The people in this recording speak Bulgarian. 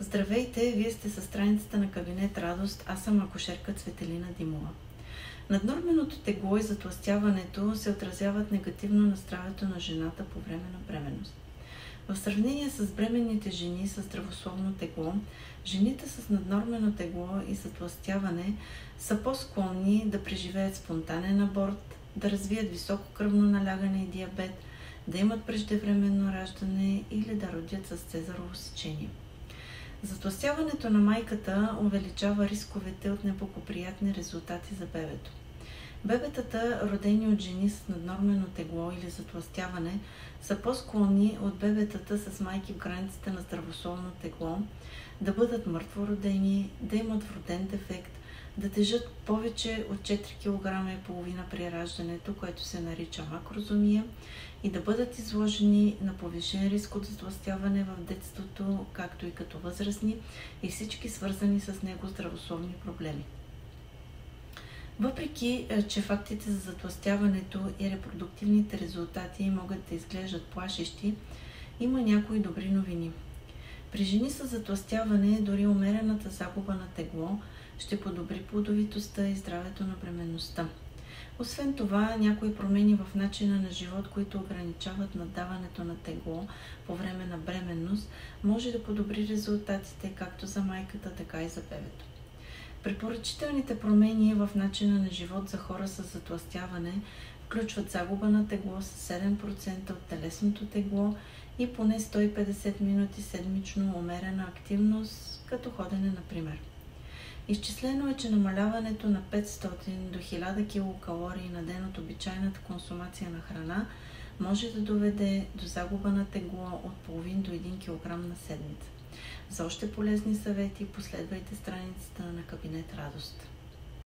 Здравейте, вие сте със страницата на Кабинет Радост, аз съм акушерка Цветелина Димова. Наднорменото тегло и затлъстяването се отразяват негативно на здравето на жената по време на бременност. В сравнение с бременните жени с здравословно тегло, жените с наднормено тегло и затлъстяване са по-склонни да преживеят спонтанен аборт, да развият високо кръвно налягане и диабет, да имат преждевременно раждане или да родят с цезарово сечение. Затлъстяването на майката увеличава рисковете от неблагоприятни резултати за бебето. Бебетата, родени от жени с наднормено тегло или затлъстяване, са по-склонни от бебетата с майки в границите на здравословно тегло да бъдат мъртвородени, да имат вроден дефект, да тежат повече от 4,5 кг при раждането, което се нарича макрозомия, и да бъдат изложени на повишен риск от затлъстяване в детството, както и като възрастни, и всички свързани с него здравословни проблеми. Въпреки че фактите за затлъстяването и репродуктивните резултати могат да изглеждат плашещи, има някои добри новини. При жени с затлъстяване дори умерената загуба на тегло ще подобри плодовитостта и здравето на бременността. Освен това, някои промени в начина на живот, които ограничават наддаването на тегло по време на бременност, може да подобри резултатите както за майката, така и за бебето. Препоръчителните промени в начина на живот за хора с затлъстяване включват загуба на тегло с 7% от телесното тегло и поне 150 минути седмично умерена активност, като ходене, например. Изчислено е, че намаляването на 500 до 1000 килокалории на ден от обичайната консумация на храна може да доведе до загуба на тегло от половин до 1 кг на седмица. За още полезни съвети последвайте страницата на Кабинет Радост.